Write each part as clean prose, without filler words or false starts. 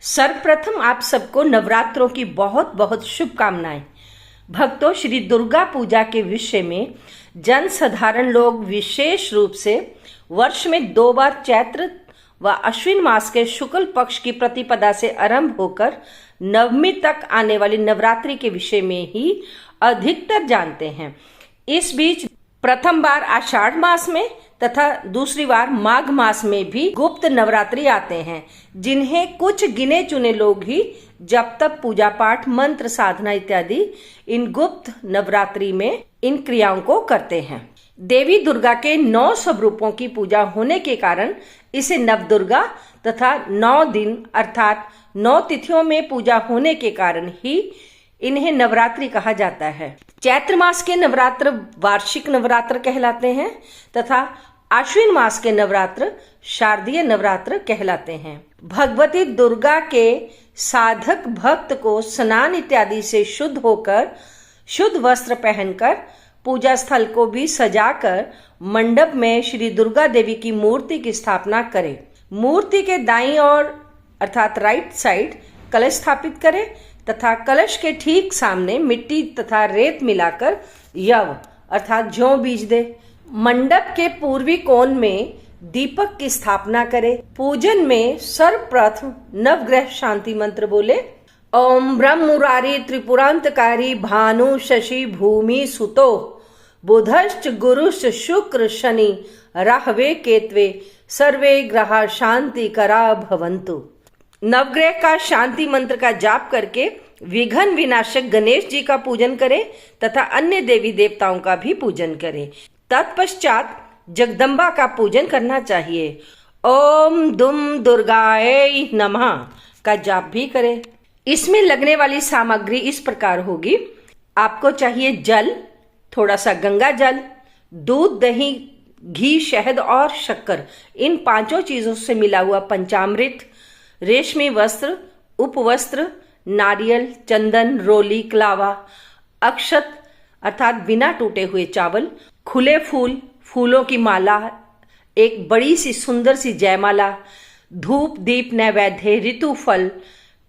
सर्वप्रथम आप सबको नवरात्रों की बहुत बहुत शुभकामनाएं। भक्तों, श्री दुर्गा पूजा के विषय में जन साधारण लोग विशेष रूप से वर्ष में 2 बार चैत्र व अश्विन मास के शुक्ल पक्ष की प्रतिपदा से आरंभ होकर नवमी तक आने वाली नवरात्रि के विषय में ही अधिकतर जानते हैं। इस बीच प्रथम बार आषाढ़ मास में तथा दूसरी बार माघ मास में भी गुप्त नवरात्रि आते हैं, जिन्हें कुछ गिने चुने लोग ही जब तक पूजा पाठ मंत्र साधना इत्यादि इन गुप्त नवरात्रि में इन क्रियाओं को करते हैं। देवी दुर्गा के 9 स्वरूपों की पूजा होने के कारण इसे नवदुर्गा तथा 9 दिन अर्थात 9 तिथियों में पूजा होने के कारण ही इन्हें नवरात्रि कहा जाता है। चैत्र मास के नवरात्र वार्षिक नवरात्र कहलाते हैं तथा आश्विन मास के नवरात्र शारदीय नवरात्र कहलाते हैं। भगवती दुर्गा के साधक भक्त को स्नान इत्यादि से शुद्ध होकर शुद्ध वस्त्र पहनकर पूजा स्थल को भी सजाकर मंडप में श्री दुर्गा देवी की मूर्ति की स्थापना करें। मूर्ति के दाईं ओर अर्थात राइट साइड कलश स्थापित करें तथा कलश के ठीक सामने मिट्टी तथा रेत मिलाकर यव अर्थात जौ बीज दे। मंडप के पूर्वी कोण में दीपक की स्थापना करें। पूजन में सर्वप्रथम नवग्रह शांति मंत्र बोले। ओम ब्रह्म मुरारी त्रिपुरांतकारी भानु शशि भूमि सुतो बुधश्च गुरुश्च शुक्र शनि राहवे केतवे सर्वे ग्रहा शांति करा भवन्तु। नवग्रह का शांति मंत्र का जाप करके विघ्न विनाशक गणेश जी का पूजन करें तथा अन्य देवी देवताओं का भी पूजन करें। तत्पश्चात जगदम्बा का पूजन करना चाहिए। ओम दुम दुर्गाय नमः का जाप भी करें। इसमें लगने वाली सामग्री इस प्रकार होगी। आपको चाहिए जल, थोड़ा सा गंगा जल, दूध, दही, घी, शहद और शक्कर। इन 5 चीजों से मिला हुआ पंचामृत, रेशमी वस्त्र, उपवस्त्र, नारियल, चंदन, रोली, क्लावा, अक्षत अर्थात बिना टूटे हुए चावल, खुले फूल, फूलों की माला, एक बड़ी सी सुंदर सी जयमाला, धूप दीप नैवेद्य, ऋतु फल,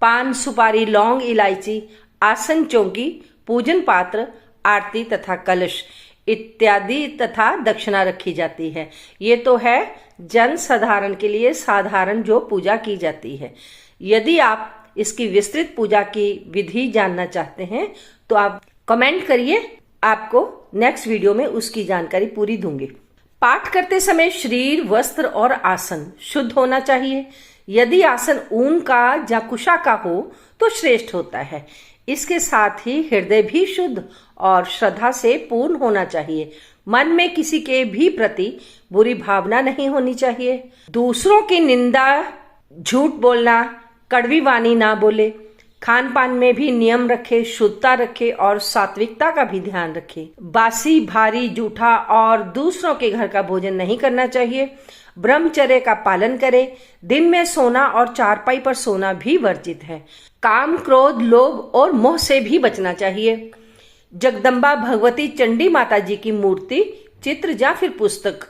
पान सुपारी, लौंग, इलायची, आसन चौकी, पूजन पात्र, आरती तथा कलश इत्यादि तथा दक्षिणा रखी जाती है। ये तो है जन साधारण के लिए साधारण जो पूजा की जाती है। यदि आप इसकी विस्तृत पूजा की विधि जानना चाहते हैं तो आप कमेंट करिए, आपको नेक्स्ट वीडियो में उसकी जानकारी पूरी दूंगी। पाठ करते समय शरीर, वस्त्र और आसन शुद्ध होना चाहिए। यदि आसन ऊन का या कुशा का हो तो श्रेष्ठ होता है। इसके साथ ही हृदय भी शुद्ध और श्रद्धा से पूर्ण होना चाहिए। मन में किसी के भी प्रति बुरी भावना नहीं होनी चाहिए। दूसरों की निंदा, झूठ बोलना, कड़वी वाणी ना बोले। खान पान में भी नियम रखे, शुद्धता रखे और सात्विकता का भी ध्यान रखे। बासी, भारी, जूठा और दूसरों के घर का भोजन नहीं करना चाहिए। ब्रह्मचर्य का पालन करें। दिन में सोना और चारपाई पर सोना भी वर्जित है। काम, क्रोध, लोभ और मोह से भी बचना चाहिए। जगदम्बा भगवती चंडी माता जी की मूर्ति, चित्र या फिर पुस्तक,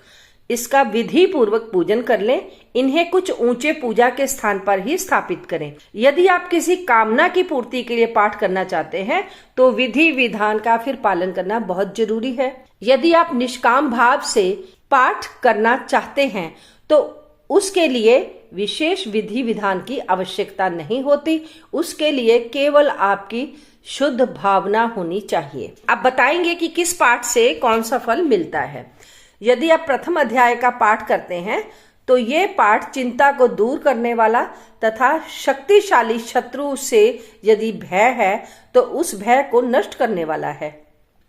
इसका विधि पूर्वक पूजन कर लें। इन्हें कुछ ऊंचे पूजा के स्थान पर ही स्थापित करें। यदि आप किसी कामना की पूर्ति के लिए पाठ करना चाहते हैं तो विधि विधान का फिर पालन करना बहुत जरूरी है। यदि आप निष्काम भाव से पाठ करना चाहते हैं तो उसके लिए विशेष विधि विधान की आवश्यकता नहीं होती। उसके लिए केवल आपकी शुद्ध भावना होनी चाहिए। आप बताएंगे कि किस पाठ से कौन सा फल मिलता है। यदि आप प्रथम अध्याय का पाठ करते हैं तो ये पाठ चिंता को दूर करने वाला तथा शक्तिशाली शत्रु से यदि भय है तो उस भय को नष्ट करने वाला है।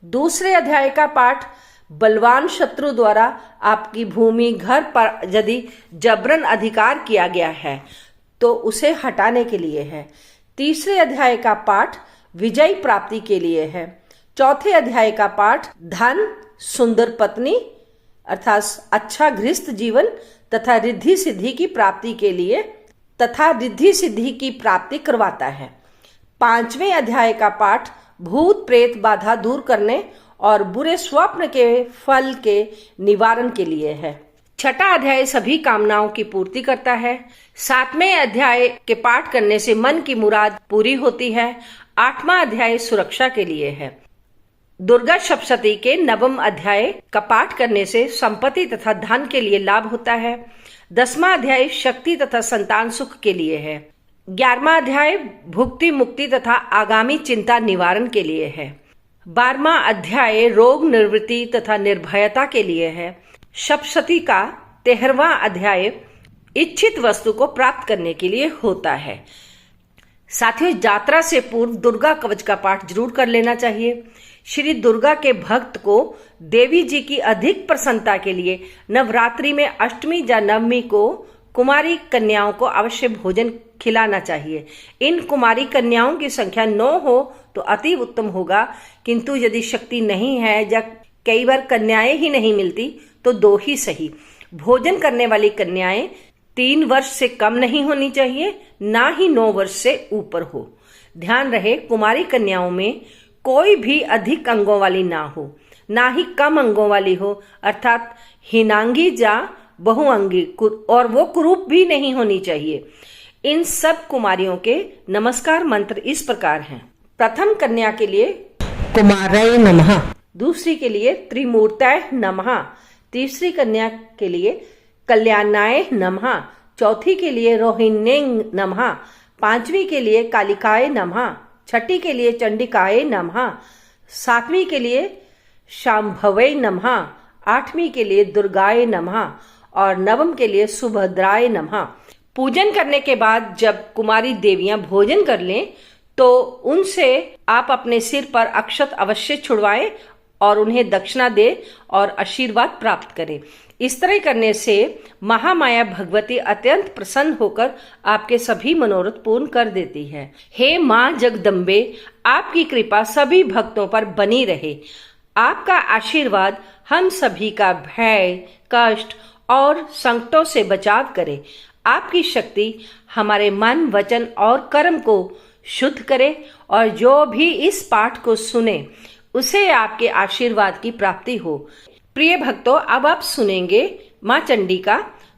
दूसरे अध्याय का पाठ बलवान शत्रु द्वारा आपकी भूमि, घर पर यदि जबरन अधिकार किया गया है तो उसे हटाने के लिए है। तीसरे अध्याय का पाठ विजय प्राप्ति के लिए है। चौथे अध्याय का पाठ धन, सुंदर पत्नी अर्थात अच्छा गृहस्थ जीवन तथा रिद्धि सिद्धि की प्राप्ति के लिए तथा रिद्धि सिद्धि की प्राप्ति करवाता है। 5वें अध्याय का पाठ भूत प्रेत बाधा दूर करने और बुरे स्वप्न के फल के निवारण के लिए है। छठा अध्याय सभी कामनाओं की पूर्ति करता है। 7वें अध्याय के पाठ करने से मन की मुराद पूरी होती है। 8वां अध्याय सुरक्षा के लिए है। दुर्गा सप्तशती के 9वें अध्याय का पाठ करने से संपत्ति तथा धन के लिए लाभ होता है। 10वां अध्याय शक्ति तथा संतान सुख के लिए है। 11वां अध्याय भुक्ति मुक्ति तथा आगामी चिंता निवारण के लिए है। 12वां अध्याय रोग निवृत्ति तथा निर्भयता के लिए है। सप्तशती का 13वां अध्याय इच्छित वस्तु को प्राप्त करने के लिए होता है। साथियों, यात्रा से पूर्व दुर्गा कवच का पाठ जरूर कर लेना चाहिए। श्री दुर्गा के भक्त को देवी जी की अधिक प्रसन्नता के लिए नवरात्रि में अष्टमी या नवमी को कुमारी कन्याओं को अवश्य भोजन खिलाना चाहिए। इन कुमारी कन्याओं की संख्या 9 हो तो अति उत्तम होगा, किंतु यदि शक्ति नहीं है या कई बार कन्याएं ही नहीं मिलती तो 2 ही सही। भोजन करने वाली कन्याएं 3 वर्ष से कम नहीं होनी चाहिए, ना ही 9 वर्ष से ऊपर हो। ध्यान रहे, कुमारी कन्याओं में कोई भी अधिक अंगों वाली ना हो, ना ही कम अंगों वाली हो, अर्थात हीनांगी या बहुअंगी, और वो कुरूप भी नहीं होनी चाहिए। इन सब कुमारियों के नमस्कार मंत्र इस प्रकार हैं। प्रथम कन्या के लिए कुमाराय नमः, दूसरी के लिए त्रिमूर्ताय नमः, तीसरी कन्या के लिए कल्याणाय नमः, चौथी के लिए रोहिण्ये नमः, 5वीं के लिए कालिकाय नमः, 6ठी के लिए चंडिकाय नमः, 7वीं के लिए शांभवे नमः, 8वीं के लिए दुर्गाय नमः और 9वीं के लिए सुभद्राय नमः। पूजन करने के बाद जब कुमारी देवियां भोजन कर लें तो उनसे आप अपने सिर पर अक्षत अवश्य छुड़वाएं और उन्हें दक्षिणा दे और आशीर्वाद प्राप्त करें। इस तरह करने से महामाया भगवती अत्यंत प्रसन्न होकर आपके सभी मनोरथ पूर्ण कर देती है। हे माँ जगदम्बे, आपकी कृपा सभी भक्तों पर बनी रहे। आपका आशीर्वाद हम सभी का भय, कष्ट और संकटों से बचाव करे। आपकी शक्ति हमारे मन, वचन और कर्म को शुद्ध करे और जो भी इस पाठ को सुने उसे आपके आशीर्वाद की प्राप्ति हो। प्रिय भक्तों, अब आप सुनेंगे माँ चंडी का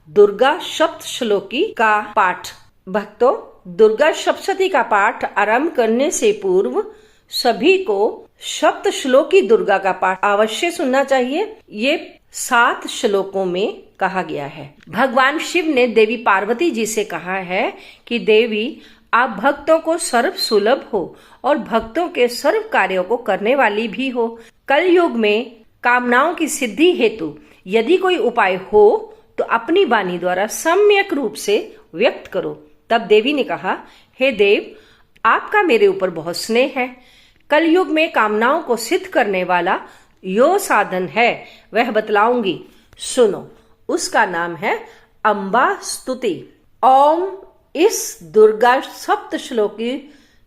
दुर्गा सप्तश्लोकी का पाठ। भक्तों, दुर्गा सप्तशती का पाठ आरंभ करने से पूर्व सभी को सप्तश्लोकी दुर्गा का पाठ अवश्य सुनना चाहिए। ये 7 श्लोकों में कहा गया है। भगवान शिव ने देवी पार्वती जी से कहा है कि देवी, आप भक्तों को सर्व सुलभ हो और भक्तों के सर्व कार्यों को करने वाली भी हो। कल युग में कामनाओं की सिद्धि हेतु यदि कोई उपाय हो तो अपनी वाणी द्वारा सम्यक रूप से व्यक्त करो। तब देवी ने कहा, हे देव, आपका मेरे ऊपर बहुत स्नेह है। कल युग में कामनाओं को सिद्ध करने वाला यो साधन है, वह बतलाऊंगी, सुनो। उसका नाम है अम्बा स्तुति। ओम इस दुर्गा सप्तश्लोकी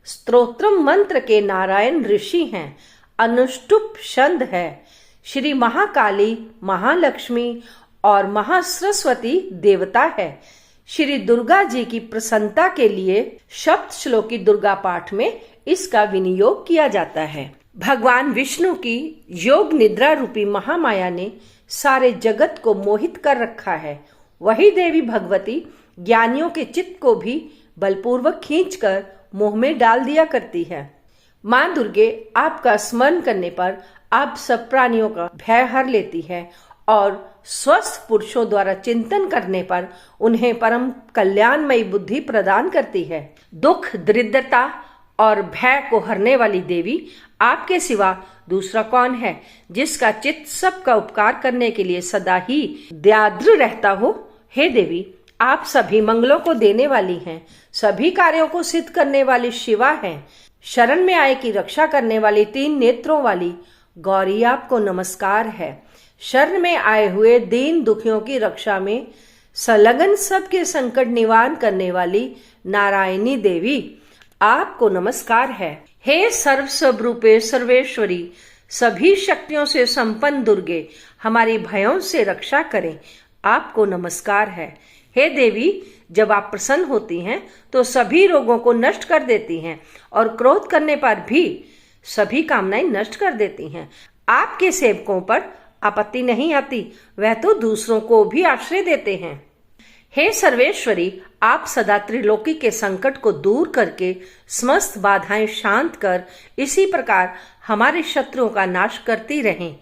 स्तोत्र मंत्र के नारायण ऋषि हैं, अनुष्टुप छंद है। श्री महाकाली, महालक्ष्मी और महासरस्वती देवता है। श्री दुर्गा जी की प्रसन्नता के लिए सप्तश्लोकी दुर्गा पाठ में इसका विनियोग किया जाता है। भगवान विष्णु की योग निद्रा रूपी महामाया ने सारे जगत को मोहित कर रखा है। वही देवी भगवती ज्ञानियों के चित्त को भी बलपूर्वक खींचकर मोह में डाल दिया करती है। माँ दुर्गे आपका स्मरण करने पर आप सब प्राणियों का भय हर लेती है और स्वस्थ पुरुषों द्वारा चिंतन करने पर उन्हें परम कल्याणमयी बुद्धि प्रदान करती है। दुख, दरिद्रता और भय को हरने वाली देवी आपके सिवा दूसरा कौन है जिसका चित्त सबका उपकार करने के लिए सदा ही दयाद्र रहता हो। हे देवी, आप सभी मंगलों को देने वाली हैं, सभी कार्यों को सिद्ध करने वाली शिवा हैं। शरण में आए की रक्षा करने वाली 3 नेत्रों वाली गौरी आपको नमस्कार है। शरण में आए हुए दीन दुखियों की रक्षा में संलग्न सबके संकट निवारण करने वाली नारायणी देवी आपको नमस्कार है। हे सर्व स्वरूपे सर्वेश्वरी, सभी शक्तियों से संपन्न दुर्गे, हमारी भयों से रक्षा करें, आपको नमस्कार है। हे देवी, जब आप प्रसन्न होती हैं तो सभी रोगों को नष्ट कर देती हैं और क्रोध करने पर भी सभी कामनाएं नष्ट कर देती हैं। आपके सेवकों पर आपत्ति नहीं आती, वह तो दूसरों को भी आश्रय देते हैं। हे सर्वेश्वरी, आप सदा त्रिलोकी के संकट को दूर करके समस्त बाधाएं शांत कर इसी प्रकार हमारे शत्रुओं का नाश करती रहें।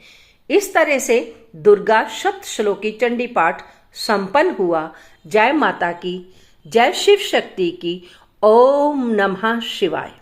इस तरह से दुर्गा सप्तश्लोकी चंडी पाठ संपन्न हुआ। जय माता की, जय शिव शक्ति की। ओम नमः शिवाय।